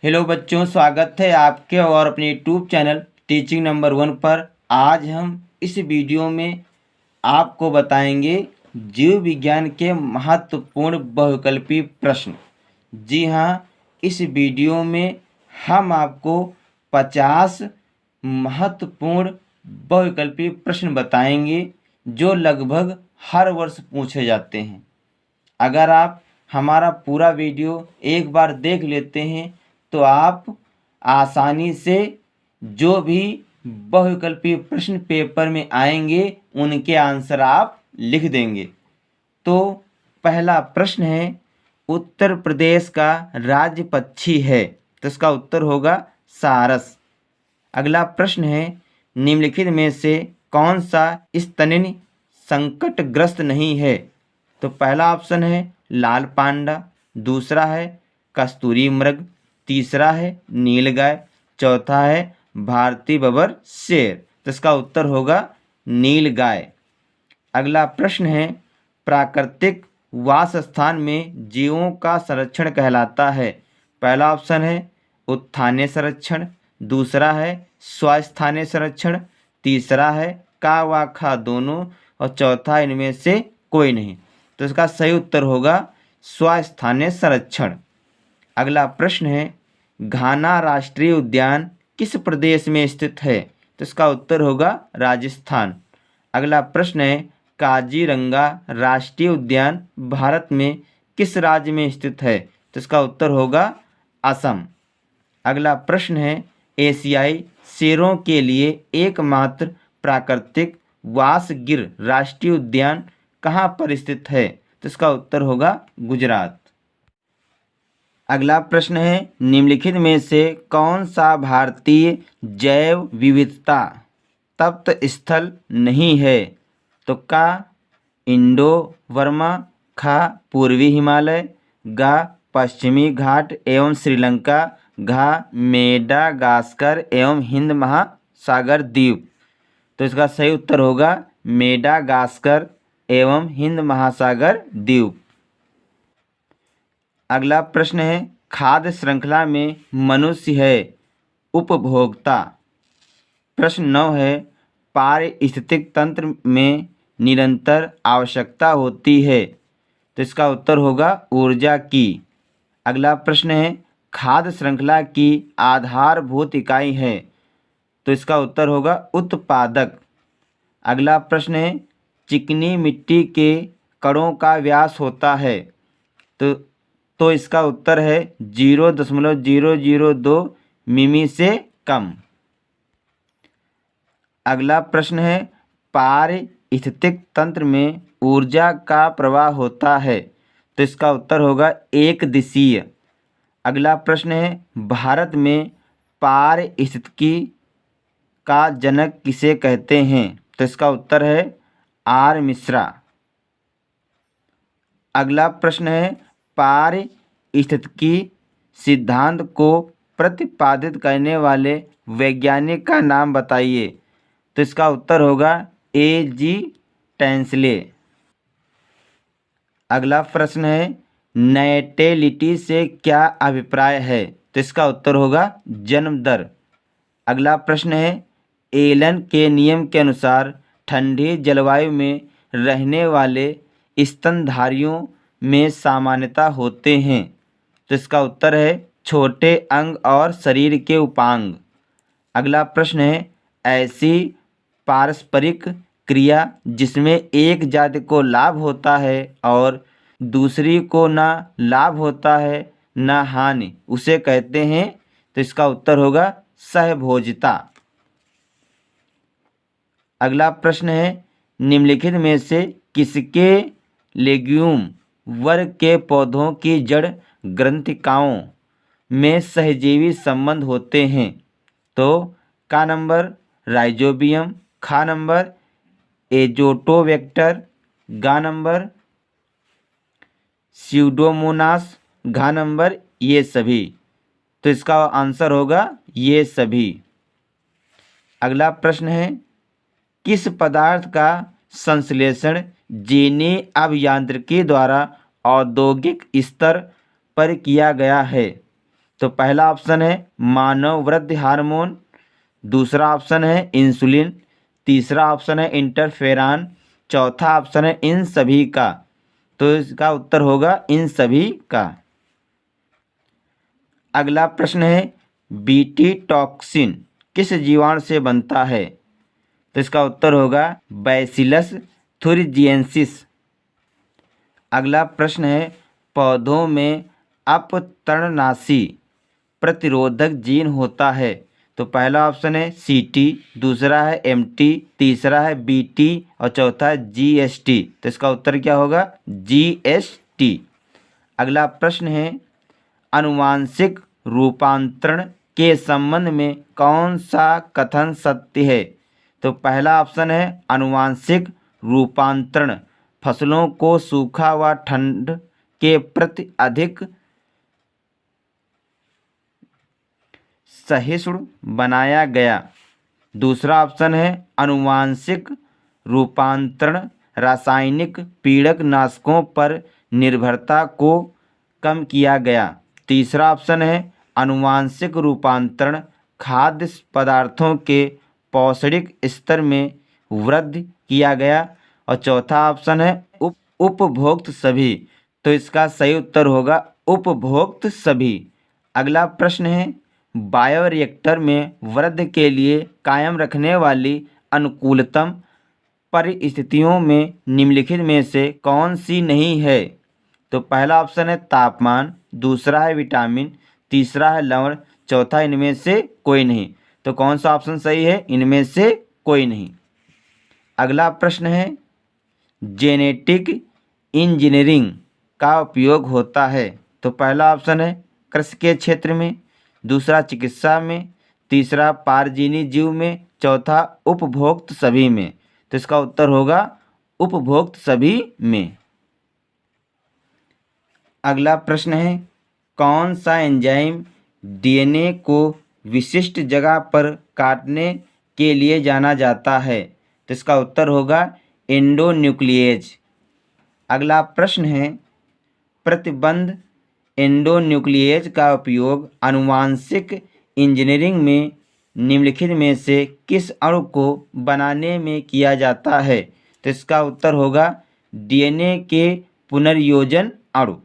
Hello बच्चों, स्वागत है आपके और अपने यूट्यूब चैनल टीचिंग नंबर 1 पर। आज हम इस वीडियो में आपको बताएंगे जीव विज्ञान के महत्वपूर्ण बहुविकल्पी प्रश्न। जी हाँ, इस वीडियो में हम आपको 50 महत्वपूर्ण बहुविकल्पी प्रश्न बताएंगे जो लगभग हर वर्ष पूछे जाते हैं। अगर आप हमारा पूरा वीडियो एक बार देख लेते हैं तो आप आसानी से जो भी बहुविकल्पी प्रश्न पेपर में आएंगे उनके आंसर आप लिख देंगे। तो पहला प्रश्न है, उत्तर प्रदेश का राज्य पक्षी है, तो इसका उत्तर होगा सारस। अगला प्रश्न है, निम्नलिखित में से कौन सा स्तननी संकटग्रस्त नहीं है? तो पहला ऑप्शन है लाल पांडा, दूसरा है कस्तूरी मृग, तीसरा है नीलगाय, चौथा है भारतीय बबर शेर। तो इसका उत्तर होगा नीलगाय। अगला प्रश्न है, प्राकृतिक वास स्थान में जीवों का संरक्षण कहलाता है? पहला ऑप्शन है उत्थानीय संरक्षण, दूसरा है स्वास्थानीय संरक्षण, तीसरा है का व खा दोनों, और चौथा इनमें से कोई नहीं। तो इसका सही उत्तर होगा स्वास्थानीय संरक्षण। अगला प्रश्न है, घाना राष्ट्रीय उद्यान किस प्रदेश में स्थित है? तो इसका उत्तर होगा राजस्थान। अगला प्रश्न है, काजीरंगा राष्ट्रीय उद्यान भारत में किस राज्य में स्थित है? तो इसका उत्तर होगा असम। अगला प्रश्न है, एशियाई शेरों के लिए एकमात्र प्राकृतिक वासगिर राष्ट्रीय उद्यान कहाँ पर स्थित है? तो इसका उत्तर होगा गुजरात। अगला प्रश्न है, निम्नलिखित में से कौन सा भारतीय जैव विविधता तप्त स्थल नहीं है? तो का इंडो बर्मा, खा पूर्वी हिमालय, गा पश्चिमी घाट एवं श्रीलंका, घा मेडागास्कर एवं हिंद महासागर द्वीप। तो इसका सही उत्तर होगा मेडागास्कर एवं हिंद महासागर द्वीप। अगला प्रश्न है, खाद्य श्रृंखला में मनुष्य है उपभोक्ता। प्रश्न 9 है, पारिस्थितिक तंत्र में निरंतर आवश्यकता होती है? तो इसका उत्तर होगा ऊर्जा की। अगला प्रश्न है, खाद्य श्रृंखला की आधारभूत इकाई है? तो इसका उत्तर होगा उत्पादक। अगला प्रश्न है, चिकनी मिट्टी के कणों का व्यास होता है? तो इसका उत्तर है 0.002 मिमी से कम। अगला प्रश्न है, पारिस्थितिक तंत्र में ऊर्जा का प्रवाह होता है? तो इसका उत्तर होगा एक दिशीय। अगला प्रश्न है, भारत में पारिस्थितिकी का जनक किसे कहते हैं? तो इसका उत्तर है आर मिश्रा। अगला प्रश्न है, पारिस्थितिकी सिद्धांत को प्रतिपादित करने वाले वैज्ञानिक का नाम बताइए? तो इसका उत्तर होगा A.G. टेंसले। अगला प्रश्न है, नेटेलिटी से क्या अभिप्राय है? तो इसका उत्तर होगा जन्म दर। अगला प्रश्न है, एलन के नियम के अनुसार ठंडी जलवायु में रहने वाले स्तनधारियों में सामान्यता होते हैं? तो इसका उत्तर है छोटे अंग और शरीर के उपांग। अगला प्रश्न है, ऐसी पारस्परिक क्रिया जिसमें एक जाति को लाभ होता है और दूसरी को ना लाभ होता है ना हानि, उसे कहते हैं? तो इसका उत्तर होगा सहभोजिता। अगला प्रश्न है, निम्नलिखित में से किसके लेग्यूम वर्ग के पौधों की जड़ ग्रंथिकाओं में सहजीवी संबंध होते हैं? तो का नंबर राइजोबियम, खा नंबर एजोटोबैक्टर, गा नंबर स्यूडोमोनास, घा नंबर ये सभी। तो इसका आंसर होगा ये सभी। अगला प्रश्न है, किस पदार्थ का संश्लेषण जीनी अभियांत्रिकी द्वारा औद्योगिक स्तर पर किया गया है? तो पहला ऑप्शन है मानव वृद्धि हार्मोन, दूसरा ऑप्शन है इंसुलिन, तीसरा ऑप्शन है इंटरफेरॉन, चौथा ऑप्शन है इन सभी का। तो इसका उत्तर होगा इन सभी का। अगला प्रश्न है बीटी टॉक्सिन किस जीवाणु से बनता है? तो इसका उत्तर होगा बैसिलस थुरिजिएंसिस। अगला प्रश्न है पौधों में अपतरणनाशी प्रतिरोधक जीन होता है। तो पहला ऑप्शन है सीटी, दूसरा है एमटी, तीसरा है बीटी और चौथा है जीएसटी। तो इसका उत्तर क्या होगा? जीएसटी। अगला प्रश्न है आनुवांशिक रूपांतरण के संबंध में कौन सा कथन सत्य है? तो पहला ऑप्शन है आनुवांशिक रूपांतरण फसलों को सूखा व ठंड के प्रति अधिक सहिष्णु बनाया गया। दूसरा ऑप्शन है आनुवांशिक रूपांतरण रासायनिक पीड़कनाशकों पर निर्भरता को कम किया गया। तीसरा ऑप्शन है आनुवांशिक रूपांतरण खाद्य पदार्थों के पौष्टिक स्तर में वृद्धि किया गया। और चौथा ऑप्शन है उपभोक्त सभी। तो इसका सही उत्तर होगा उपभोक्त सभी। अगला प्रश्न है बायोरिएक्टर में वृद्धि के लिए कायम रखने वाली अनुकूलतम परिस्थितियों में निम्नलिखित में से कौन सी नहीं है? तो पहला ऑप्शन है तापमान, दूसरा है विटामिन, तीसरा है लवण, चौथा इनमें से कोई नहीं। तो कौन सा ऑप्शन सही है? इनमें से कोई नहीं। अगला प्रश्न है जेनेटिक इंजीनियरिंग का उपयोग होता है। तो पहला ऑप्शन है कृषि के क्षेत्र में, दूसरा चिकित्सा में, तीसरा पारजीवी जीव में, चौथा उपभोक्त सभी में। तो इसका उत्तर होगा उपभोक्त सभी में। अगला प्रश्न है कौन सा एंजाइम डीएनए को विशिष्ट जगह पर काटने के लिए जाना जाता है? तो इसका उत्तर होगा एंडोन्यूक्लिएज। अगला प्रश्न है प्रतिबंध एंडोन्यूक्लिएज का उपयोग आनुवांशिक इंजीनियरिंग में निम्नलिखित में से किस अणु को बनाने में किया जाता है? तो इसका उत्तर होगा डीएनए के पुनर्योजन अणु।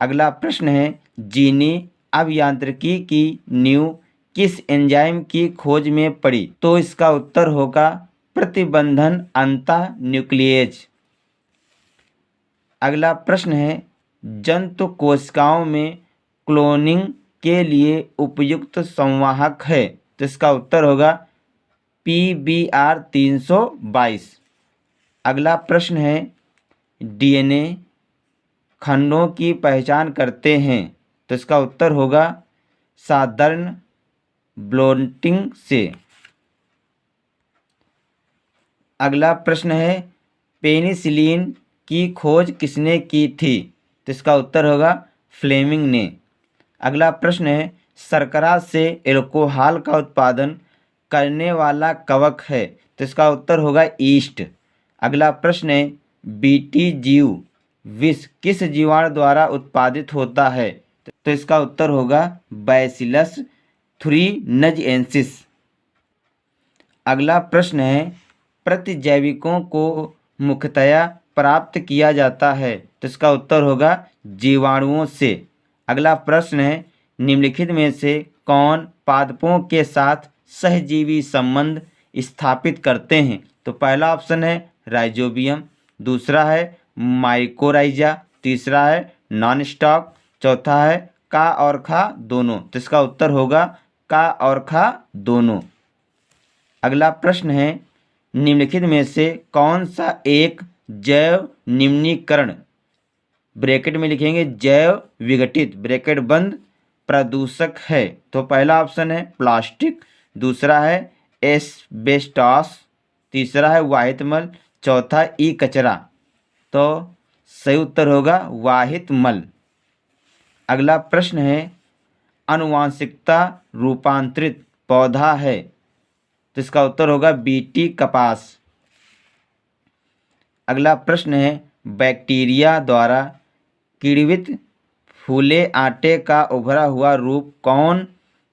अगला प्रश्न है जीनी अभियांत्रिकी की नींव किस एंजाइम की खोज में पड़ी? तो इसका उत्तर होगा प्रतिबंधन अंतः न्यूक्लिएज। अगला प्रश्न है जंतु कोशिकाओं में क्लोनिंग के लिए उपयुक्त संवाहक है। तो इसका उत्तर होगा PBr 322। अगला प्रश्न है डीएनए खंडों की पहचान करते हैं। तो इसका उत्तर होगा साधारण ब्लोटिंग से। अगला प्रश्न है पेनिसिलिन की खोज किसने की थी? तो इसका उत्तर होगा फ्लेमिंग ने। अगला प्रश्न है शर्करा से एल्कोहल का उत्पादन करने वाला कवक है। तो इसका उत्तर होगा ईस्ट। अगला प्रश्न है बीटी जीव विष किस जीवाणु द्वारा उत्पादित होता है? तो इसका उत्तर होगा बैसिलस थुरिनजिएंसिस। अगला प्रश्न है प्रतिजैविकों को मुख्यतया प्राप्त किया जाता है। तो इसका उत्तर होगा जीवाणुओं से। अगला प्रश्न है निम्नलिखित में से कौन पादपों के साथ सहजीवी संबंध स्थापित करते हैं? तो पहला ऑप्शन है राइजोबियम, दूसरा है माइकोराइजा, तीसरा है नॉन स्टॉक, चौथा है का और खा दोनों। तो इसका उत्तर होगा का और खा दोनों। अगला प्रश्न है निम्नलिखित में से कौन सा एक जैव निम्नीकरण ब्रैकेट में लिखेंगे जैव विघटित ब्रैकेट बंद प्रदूषक है? तो पहला ऑप्शन है प्लास्टिक, दूसरा है एस्बेस्टॉस, तीसरा है वाहित मल, चौथा ई कचरा। तो सही उत्तर होगा वाहित मल। अगला प्रश्न है आनुवांशिकता रूपांतरित पौधा है। तो इसका उत्तर होगा बीटी कपास। अगला प्रश्न है बैक्टीरिया द्वारा किण्वित फूले आटे का उभरा हुआ रूप कौन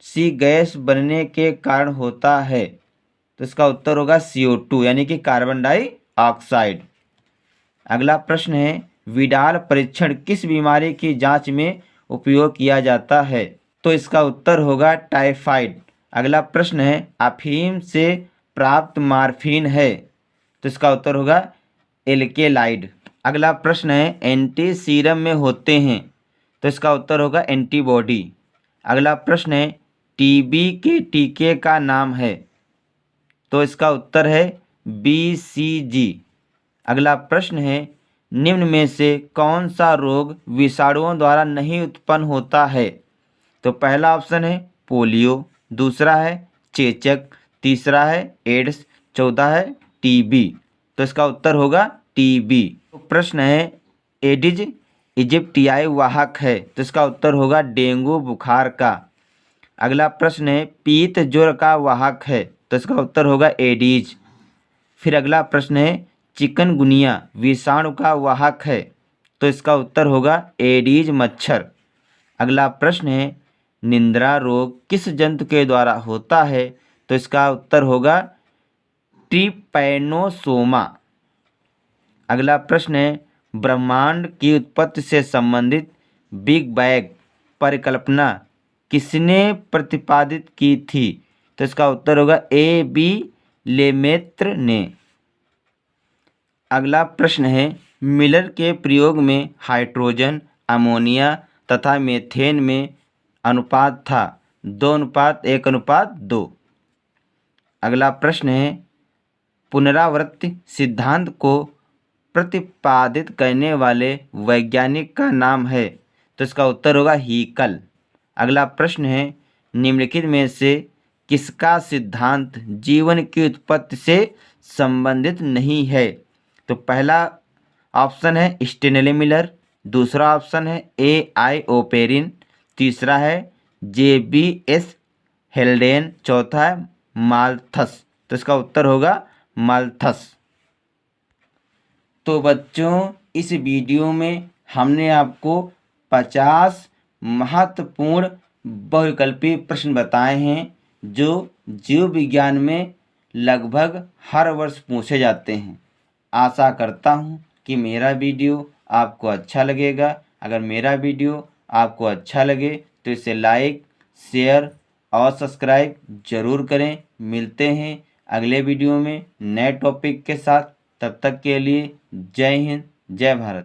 सी गैस बनने के कारण होता है? तो इसका उत्तर होगा CO2 यानी कि कार्बन डाइऑक्साइड। अगला प्रश्न है, विडाल परीक्षण किस बीमारी की जांच में उपयोग किया जाता है? तो इसका उत्तर होगा टाइफाइड। अगला प्रश्न है, अफीम से प्राप्त मार्फिन है? तो इसका उत्तर होगा एल्केलाइड। अगला प्रश्न है, एंटी सीरम में होते हैं? तो इसका उत्तर होगा एंटीबॉडी। अगला प्रश्न है, टीबी के टीके का नाम है? तो इसका उत्तर है BCG। अगला प्रश्न है, निम्न में से कौन सा रोग विषाणुओं द्वारा नहीं उत्पन्न होता है? तो पहला ऑप्शन है पोलियो, दूसरा है चेचक, तीसरा है एड्स, चौथा है टीबी। तो इसका उत्तर होगा टीबी। तो प्रश्न है, एडिज इजिप्टियाई वाहक है? तो इसका उत्तर होगा डेंगू बुखार का। अगला प्रश्न है, पीत ज्वर का वाहक है? तो इसका उत्तर होगा एडीज। फिर अगला प्रश्न है, चिकनगुनिया विषाणु का वाहक है? तो इसका उत्तर होगा एडीज मच्छर। अगला प्रश्न है, निंद्रा रोग किस जंतु के द्वारा होता है? तो इसका उत्तर होगा ट्रिपैनोसोमा। अगला प्रश्न है, ब्रह्मांड की उत्पत्ति से संबंधित बिग बैंग परिकल्पना किसने प्रतिपादित की थी? तो इसका उत्तर होगा A.B. लेमेत्र ने। अगला प्रश्न है, मिलर के प्रयोग में हाइड्रोजन, अमोनिया तथा मीथेन में अनुपात था 2:1:2। अगला प्रश्न है, पुनरावृत्ति सिद्धांत को प्रतिपादित करने वाले वैज्ञानिक का नाम है? तो इसका उत्तर होगा हीकल। अगला प्रश्न है, निम्नलिखित में से किसका सिद्धांत जीवन की उत्पत्ति से संबंधित नहीं है? तो पहला ऑप्शन है स्टेनले मिलर, दूसरा ऑप्शन है A.I. ओपेरिन, तीसरा है J.B.S. हेल्डेन, चौथा है माल्थस। तो इसका उत्तर होगा माल्थस। तो बच्चों, इस वीडियो में हमने आपको 50 महत्वपूर्ण बहुविकल्पी प्रश्न बताए हैं जो जीव विज्ञान में लगभग हर वर्ष पूछे जाते हैं। आशा करता हूँ कि मेरा वीडियो आपको अच्छा लगेगा। अगर मेरा वीडियो आपको अच्छा लगे तो इसे लाइक, शेयर और सब्सक्राइब ज़रूर करें। मिलते हैं अगले वीडियो में नए टॉपिक के साथ। तब तक के लिए जय हिंद, जय भारत।